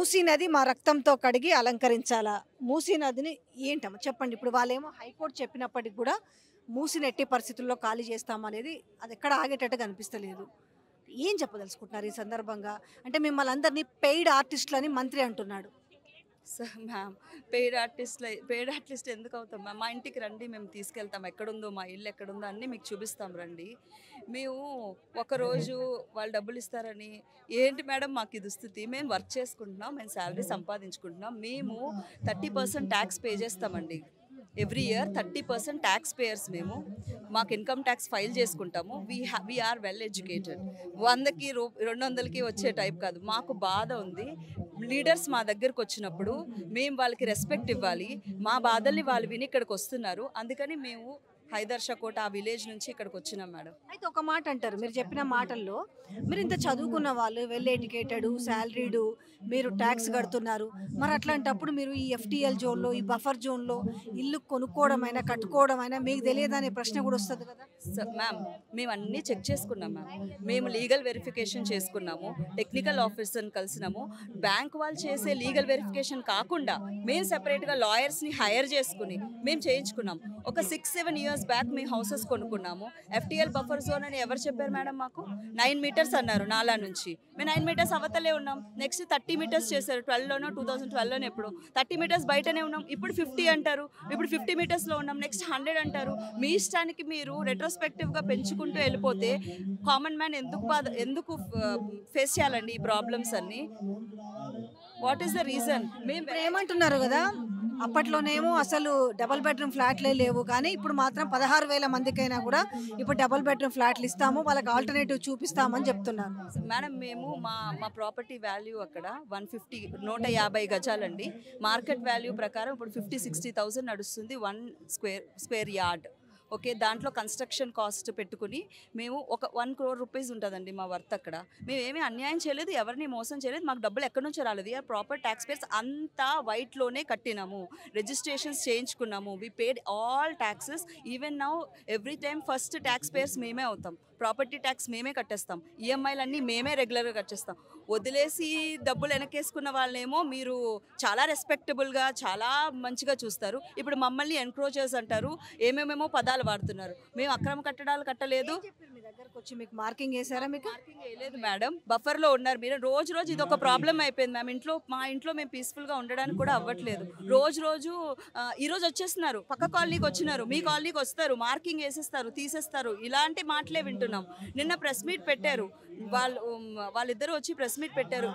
మూసీ నది మా రక్తంతో కడిగి అలంకరించాలా? మూసీ నదిని ఏంటమ్మా చెప్పండి. ఇప్పుడు వాళ్ళేమో హైకోర్టు చెప్పినప్పటికి కూడా మూసీని ఎట్టి పరిస్థితుల్లో ఖాళీ చేస్తామనేది అది ఎక్కడ ఆగేటట్టుగా అనిపిస్తలేదు. ఏం చెప్పదలుచుకుంటున్నారు ఈ సందర్భంగా? అంటే మిమ్మల్ని అందరినీ పెయిడ్ ఆర్టిస్టులని మంత్రి అంటున్నాడు. సార్ మ్యామ్, పెయిడ్ ఆర్టిస్ట్ ఎందుకు అవుతాం మ్యామ్? మా ఇంటికి రండి, మేము తీసుకెళ్తాం. ఎక్కడుందో మా ఇల్లు ఎక్కడుందో అన్నీ మీకు చూపిస్తాం రండి. మేము ఒకరోజు వాళ్ళు డబ్బులు ఇస్తారని ఏంటి మేడం మాకు ఇది దుస్థితి? మేము వర్క్ చేసుకుంటున్నాం, మేము శాలరీ సంపాదించుకుంటున్నాం. మేము 30% ట్యాక్స్ పే చేస్తామండి. ఎవ్రీ ఇయర్ 30% ట్యాక్స్ పేయర్స్ మేము. మాకు ఇన్కమ్ ట్యాక్స్ ఫైల్ చేసుకుంటాము. We are well educated. 100కి 200కి వచ్చే టైప్ కాదు. మాకు బాధ ఉంది. లీడర్స్ మా దగ్గరకు వచ్చినప్పుడు మేము వాళ్ళకి రెస్పెక్ట్ ఇవ్వాలి. మా బాధల్ని వాళ్ళు విని ఇక్కడికి వస్తున్నారు. అందుకని మేము హైదర్షాకోట ఆ విలేజ్ నుంచి ఇక్కడికి వచ్చినాం మేడం. అయితే ఒక మాట అంటారు, మీరు చెప్పిన మాటల్లో మీరు ఇంత చదువుకున్న వాళ్ళు, వెల్ ఎడ్యుకేటెడ్, శాలరీడు, మీరు ట్యాక్స్ కడుతున్నారు. మరి అట్లాంటప్పుడు మీరు ఈ ఎఫ్టీఎల్ జోన్లో, ఈ బఫర్ జోన్లో ఇల్లు కొనుక్కోవడమైనా కట్టుకోవడమైనా మీకు తెలియదనే ప్రశ్న కూడా వస్తుంది కదా మ్యామ్? మేము అన్నీ చెక్ చేసుకున్నాం మ్యామ్. మేము లీగల్ వెరిఫికేషన్ చేసుకున్నాము, టెక్నికల్ ఆఫీసర్ని కలిసినాము. బ్యాంక్ వాళ్ళు చేసే లీగల్ వెరిఫికేషన్ కాకుండా మేము సెపరేట్గా లాయర్స్ని హైర్ చేసుకుని మేము చేయించుకున్నాం. ఒక 6-7 ఇయర్స్ బ్యాక్ మేము హౌసెస్ కొనుక్కున్నాము. ఎఫ్టీఎల్ బఫర్ జోన్ అని ఎవరు చెప్పారు మేడం మాకు? 9 మీటర్స్ అన్నారు నాలా నుంచి. మేము 9 మీటర్స్ అవతలే ఉన్నాం. నెక్స్ట్ 30 మీటర్స్ చేశారు 12లోనో 2012లోనో ఎప్పుడు. 30 మీటర్స్ బయటనే ఉన్నాం. ఇప్పుడు 50 అంటారు. ఇప్పుడు 50 మీటర్స్లో ఉన్నాం. నెక్స్ట్ 100 అంటారు. మీ ఇష్టానికి మీరు రెట్రోస్పెక్టివ్గా పెంచుకుంటూ వెళ్ళిపోతే కామన్ మ్యాన్ ఎందుకు ఫేస్ చేయాలండి ఈ ప్రాబ్లమ్స్ అన్నీ? What is the reason? మేము ఏమంటున్నారు కదా, అప్పట్లోనేమో అసలు డబల్ బెడ్రూమ్ ఫ్లాట్లే లేవు, కానీ ఇప్పుడు మాత్రం 16,000 మందికైనా కూడా ఇప్పుడు డబల్ బెడ్రూమ్ ఫ్లాట్లు ఇస్తాము, వాళ్ళకి ఆల్టర్నేటివ్ చూపిస్తామని చెప్తున్నారు. మేడం మేము మా ప్రాపర్టీ వాల్యూ అక్కడ 150 గజాలండి. మార్కెట్ వాల్యూ ప్రకారం ఇప్పుడు 50-60,000 నడుస్తుంది 1 స్క్వేర్ యార్డ్. ఓకే, దాంట్లో కన్స్ట్రక్షన్ కాస్ట్ పెట్టుకుని మేము ఒక 1 crore రూపీస్ ఉంటుందండి మా వర్త్ అక్కడ. మేము ఏమీ అన్యాయం చేయలేదు, ఎవరిని మోసం చేయలేదు. మాకు డబ్బులు ఎక్కడి నుంచో రాలేదు. ప్రాపర్ ట్యాక్స్ పేర్స్ అంతా వైట్లోనే కట్టినాము, రిజిస్ట్రేషన్స్ చేయించుకున్నాము. We paid all taxes. Even now every time first tax payers మేమే అవుతాం. ప్రాపర్టీ ట్యాక్స్ మేమే కట్టేస్తాం. ఈఎంఐలన్నీ మేమే రెగ్యులర్గా కట్టేస్తాం. వదిలేసి డబ్బులు వెనకేసుకున్న వాళ్ళేమో మీరు చాలా రెస్పెక్టబుల్గా చాలా మంచిగా చూస్తారు. ఇప్పుడు మమ్మల్ని ఎన్క్రోచర్స్ అంటారు, ఏమేమేమో పదాలు వాడుతున్నారు. మేము అక్రమ కట్టడాలు కట్టలేదు. మీ దగ్గరకు వచ్చి మీకు మార్కింగ్ వేసారా? మీకు మార్కింగ్ వేయలేదు మేడం. బఫర్లో ఉన్నారు మీరు. రోజు ఇది ఒక ప్రాబ్లం అయిపోయింది మ్యామ్. మా ఇంట్లో మేము పీస్ఫుల్గా ఉండడానికి కూడా అవ్వట్లేదు. రోజు ఈరోజు వచ్చేస్తున్నారు, పక్క కాలనీకి వచ్చినారు, మీ కాలనీకి వస్తారు, మార్కింగ్ వేసేస్తారు, తీసేస్తారు. ఇలాంటి మాటలే వింటున్నాం. నిన్న ప్రెస్ మీట్ పెట్టారు, వాళ్ళిద్దరూ వచ్చి ప్రెస్ మీట్ పెట్టారు.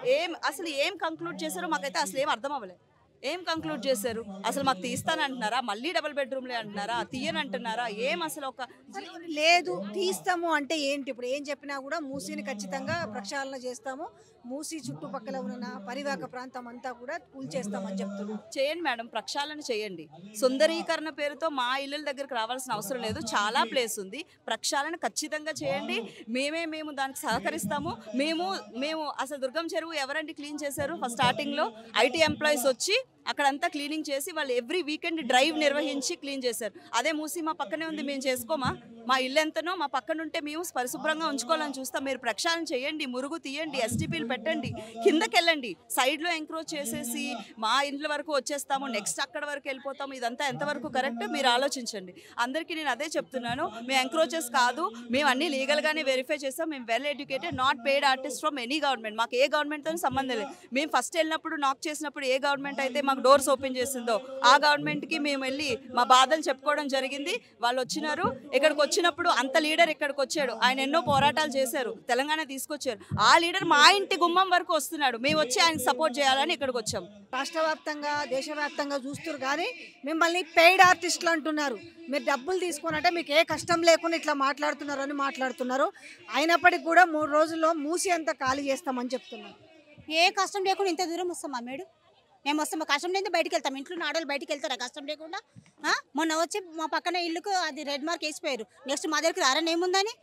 అసలు ఏం కంక్లూడ్ చేశారో మాకైతే అసలు ఏం అర్థం అవ్వలేదు. ఏం కంక్లూడ్ చేశారు? అసలు మాకు తీస్తానంటున్నారా? మళ్ళీ డబుల్ బెడ్రూమ్లే అంటున్నారా? తీయనంటున్నారా? ఏం అసలు ఒక లేదు తీస్తాము అంటే ఏంటి? ఇప్పుడు ఏం చెప్పినా కూడా మూసీని ఖచ్చితంగా ప్రక్షాళన చేస్తాము, మూసీ చుట్టుపక్కల ఉన్న పరివాహక ప్రాంతం అంతా కూడా కూల్చేస్తామని చెప్తున్నాం. చేయండి మేడం, ప్రక్షాళన చేయండి. సుందరీకరణ పేరుతో మా ఇళ్ళ దగ్గరికి రావాల్సిన అవసరం లేదు. చాలా ప్లేస్ ఉంది. ప్రక్షాళన ఖచ్చితంగా చేయండి. మేము దానికి సహకరిస్తాము. మేము అసలు దుర్గం చెరువు ఎవరండి క్లీన్ చేశారు? ఫస్ట్ స్టార్టింగ్లో ఐటీ ఎంప్లాయీస్ వచ్చి అక్కడంతా క్లీనింగ్ చేసి వాళ్ళు ఎవ్రీ వీకెండ్ డ్రైవ్ నిర్వహించి క్లీన్ చేశారు. అదే మూసి మా పక్కనే ఉంది, మేము చేసుకోమా? మా ఇల్లు ఎంతనో మా పక్కన ఉంటే మేము పరిశుభ్రంగా ఉంచుకోవాలని చూస్తాం. మీరు ప్రక్షాళన చేయండి, మురుగు తీయండి, ఎస్టీపీలు పెట్టండి, కిందకి వెళ్ళండి. సైడ్లో ఎంక్రోచ్ చేసేసి మా ఇంట్లో వరకు వచ్చేస్తాము, నెక్స్ట్ అక్కడ వరకు వెళ్ళిపోతాము. ఇదంతా ఎంతవరకు కరెక్ట్ మీరు ఆలోచించండి. అందరికీ నేను అదే చెప్తున్నాను. మేము ఎంక్రోచెస్ కాదు, మేము అన్నీ లీగల్గానే వెరిఫై చేస్తాం. మేము well educated, not paid artist from any government. మాకు ఏ గవర్నమెంట్తో సంబంధం లేదు. మేము ఫస్ట్ వెళ్ళినప్పుడు నాక్ చేసినప్పుడు ఏ గవర్నమెంట్ అయితే మాకు డోర్స్ ఓపెన్ చేసిందో ఆ గవర్నమెంట్కి మేము వెళ్ళి మా బాధలు చెప్పుకోవడం జరిగింది. వాళ్ళు వచ్చినారు. ఇక్కడికి వచ్చినప్పుడు అంత లీడర్ ఇక్కడికి వచ్చాడు, ఆయన ఎన్నో పోరాటాలు చేశారు, తెలంగాణ తీసుకొచ్చారు. ఆ లీడర్ మా ఇంటి గుమ్మం వరకు వస్తున్నాడు. మేము వచ్చి ఆయనకు సపోర్ట్ చేయాలని ఇక్కడికి వచ్చాం. రాష్ట్ర వ్యాప్తంగా దేశవ్యాప్తంగా చూస్తారు, కానీ మిమ్మల్ని పెయిడ్ ఆర్టిస్టులు అంటున్నారు. మీరు డబ్బులు తీసుకున్నట్టే మీకు ఏ కష్టం లేకుండా ఇట్లా మాట్లాడుతున్నారు. అయినప్పటికీ కూడా 3 రోజుల్లో మూసి అంతా ఖాళీ చేస్తామని చెప్తున్నారు. ఏ కష్టం లేకుండా ఇంత దూరం వస్తామా మేడం? మేము వస్తాము, కష్టం లేకపోతే బయటికి వెళ్తాం. ఇంట్లో ఆడవాళ్ళు బయటికి వెళ్తారా కష్టం లేకుండా? మొన్న వచ్చి మా పక్కన ఇల్లుకు అది రెడ్ మార్క్ వేసిపోయారు. నెక్స్ట్ మా దగ్గరికి రారని ఏముందని?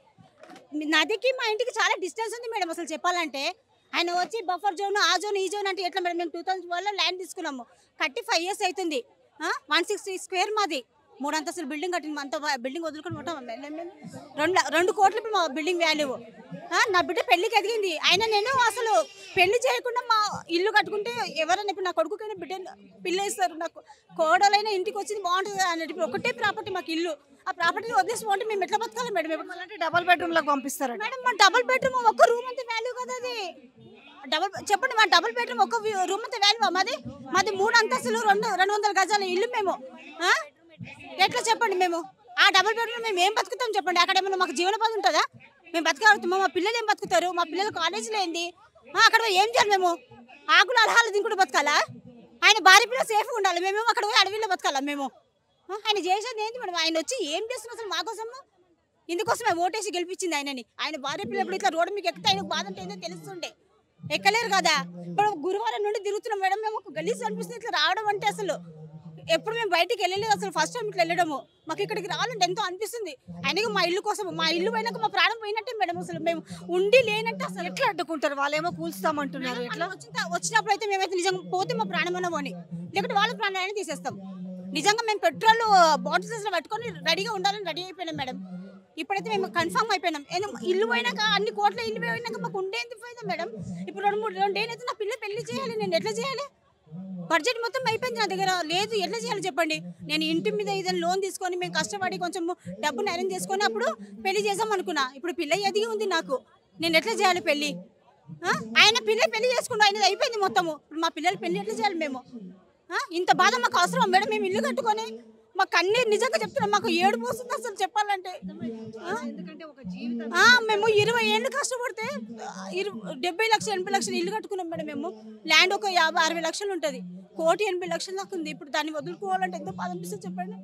నదికి మా ఇంటికి చాలా డిస్టెన్స్ ఉంది మేడం. అసలు చెప్పాలంటే ఆయన వచ్చి బఫర్ జోన్, ఆ జోన్, ఈ జోన్ అంటే ఎట్లా మేడం? మేము 2012లో ల్యాండ్ తీసుకున్నాము, కట్టి 5 years అవుతుంది. 160 square మాది, 3 అంతస్తులు బిల్డింగ్ కట్టింది. అంత బిల్డింగ్ వదులుకొని ఉంటాం. 2 కోట్లు ఇప్పుడు మా బిల్డింగ్ వాల్యూ. నా బిడ్డ పెళ్లికి ఎదిగింది. ఆయన నేను అసలు పెళ్లి చేయకుండా మా ఇల్లు కట్టుకుంటే ఎవరైనా ఇప్పుడు నా కొడుకుకైనా బిడ్డ పిల్ల ఇస్తారు. నాకు కోడలైనా ఇంటికి వచ్చింది బాగుంటుంది అన్నట్టు. ఇప్పుడు ఒకటే ప్రాపర్టీ మాకు ఇల్లు. ఆ ప్రాపర్టీ వదిలేసి పోంటే మేము ఎట్లా బతకాలి మేడం? అలాంటి డబల్ బెడ్రూమ్లకు పంపిస్తారండి. మేడం మా డబుల్ బెడ్రూమ్ ఒక్క రూమ్ అంత వాల్యూ కదా అది. చెప్పండి, మా డబుల్ బెడ్రూమ్ ఒక రూమ్ అంత వాల్యూ. మాది 3 అంతస్తులు 200 గజాల ఇల్లు మేము. ఎట్లా చెప్పండి మేము? ఆ డబుల్ బెడ్రూమ్ మేము ఏం బతుకుతాం చెప్పండి? అక్కడ ఏమన్నా మాకు జీవనోపాధి ఉంటుందా? మేము బతకగలుగుతామా? మా పిల్లలు ఏం బతుకుతారు? మా పిల్లలు కాలేజీలో ఏంది? అక్కడ ఏం చేయాలి మేము? ఆకులు అలహాలు దింకుడు బతకాలా? ఆయన భార్య పిల్లలు సేఫ్గా ఉండాలి. మేమేమో అక్కడ పోయి అడవిలో బతకాలా మేము? ఆయన చేసేది ఏంటి మేడం? ఆయన వచ్చి ఏం చేస్తున్నారు అసలు మా కోసము? ఇందుకోసమే ఓటేసి గెలిపించింది ఆయనని. ఆయన భార్య పిల్లలు ఇట్లా రోడ్డు మీకు ఎక్కితే ఆయనకు బాధ అంటే ఏందో తెలుస్తుండే. ఎక్కలేరు కదా. ఇప్పుడు గురువారం నుండి తిరుగుతున్నాం మేడం. మేము ఒక గలీజ్ అనిపిస్తుంది ఇట్లా రావడం అంటే. అసలు ఎప్పుడు మేము బయటికి వెళ్ళలేదు. అసలు ఫస్ట్ టైం ఇట్లా వెళ్ళడము. మాకు ఇక్కడికి రావాలంటే ఎంతో అనిపిస్తుంది. ఆయనకి మా ఇల్లు కోసం, మా ఇల్లు పోయినాక మా ప్రాణం పోయినట్టే మేడం. అసలు మేము ఉండి లేనట్టు అసలు ఎట్లా అడ్డుకుంటారు? వాళ్ళేమో కూల్స్తామంటున్నారు. ఎట్లా? వచ్చినప్పుడు అయితే మేమైతే నిజంగా పోతే మా ప్రాణమైనా పోని, లేకపోతే వాళ్ళ ప్రాణాన్ని తీసేస్తాం. నిజంగా మేము పెట్రోల్ బాటిల్స్ పెట్టుకొని రెడీగా ఉండాలని రెడీ అయిపోయినాం మేడం. ఇప్పుడైతే మేము కన్ఫర్మ్ అయిపోయినాం. ఇల్లు పోయినాక అన్ని కోట్ల ఇల్లు పోయినాక మాకు ఉండేందుకు పోయిందా మేడం? ఇప్పుడు 2 ఏళ్ళైతే నా పిల్ల పెళ్లి చేయాలి. నేను ఎట్లా చేయాలి? బడ్జెట్ మొత్తం అయిపోయింది నా దగ్గర. లేదు, ఎట్లా చేయాలి చెప్పండి? నేను ఇంటి మీద ఏదైనా లోన్ తీసుకొని మేము కష్టపడి కొంచెం డబ్బుని అరేంజ్ చేసుకొని అప్పుడు పెళ్లి చేద్దాం అనుకున్నా. ఇప్పుడు పిల్ల ఎదిగి ఉంది నాకు. నేను ఎట్లా చేయాలి పెళ్లి? ఆయన పెళ్లి చేసుకుంటూ ఆయనది అయిపోయింది మొత్తము. ఇప్పుడు మా పిల్లల పెళ్లి ఎట్లా చేయాలి మేము? ఇంత బాధ మాకు అవసరం మేడం? మేము ఇల్లు కట్టుకొని మాకు అన్ని నిజంగా చెప్తున్నాం. మాకు ఏడుపు వస్తుంది అసలు చెప్పాలంటే. మేము 20 ఏళ్ళు కష్టపడితే 70 లక్షలు 80 లక్షలు ఇల్లు కట్టుకున్నాం మేడం. మేము ల్యాండ్ ఒక 50-60 లక్షలు ఉంటుంది. 1,80,00,000 దాకా ఉంది. ఇప్పుడు దాన్ని వదులుకోవాలంటే ఎంతో బాధ అనిపిస్తుంది చెప్పండి.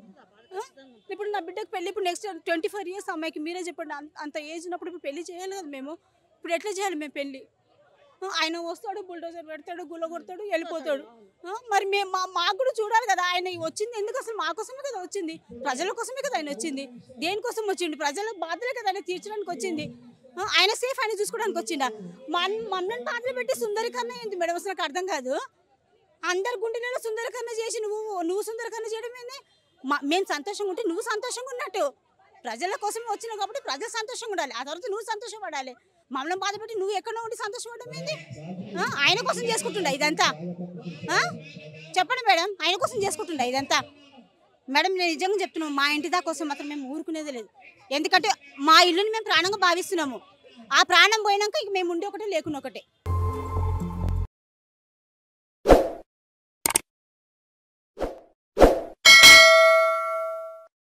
ఇప్పుడు నా బిడ్డకు పెళ్లి ఇప్పుడు నెక్స్ట్ 24 ఇయర్స్ అమ్మాయికి. మీరే చెప్పండి. అంత ఏజ్ ఉన్నప్పుడు ఇప్పుడు పెళ్లి చేయాలి కదా మేము. ఇప్పుడు ఎట్లా చేయాలి మేము పెళ్లి? ఆయన వస్తాడు, బుల్డోజర్ పెడతాడు, గుల్ల కొడతాడు, వెళ్ళిపోతాడు. మరి మేము మాకు కూడా చూడాలి కదా. ఆయన వచ్చింది ఎందుకు? అసలు మా కోసమే కదా వచ్చింది. ప్రజల కోసమే కదా ఆయన వచ్చింది. దేనికోసం వచ్చింది? ప్రజల బాధలే కదా ఆయన తీర్చడానికి వచ్చింది. ఆయన సేఫ్ ఆయన చూసుకోవడానికి వచ్చిండా? మమ్మల్ని బాధలు పెట్టి సుందరీకరణ ఏంటి మేడం? అసలు నాకు అర్థం కాదు. అందరి గుండెలలో సుందరీకరణ చేసి నువ్వు సుందరీకరణ చేయడం ఏంది? మేము సంతోషంగా ఉంటే నువ్వు సంతోషంగా ఉన్నట్టు. ప్రజల కోసం వచ్చినావు కాబట్టి ప్రజలు సంతోషంగా ఉండాలి. ఆ తర్వాత నువ్వు సంతోషపడాలి. మమ్మల్ని బాధపెట్టి నువ్వు ఎక్కడో ఉండి సంతోషపడడం ఏంది? ఆయన కోసం చేసుకుంటుండ ఇదంతా? చెప్పండి మేడం, ఆయన కోసం చేసుకుంటుండ ఇదంతా? మేడం నేను నిజంగా చెప్తున్నాం, మా ఇంటి దాకా కోసం మాత్రం మేము ఊరుకునేది లేదు. ఎందుకంటే మా ఇల్లుని మేము ప్రాణంగా భావిస్తున్నాము. ఆ ప్రాణం పోయినాక ఇక మేము ఉండి ఒకటే లేకుండా ఒకటే.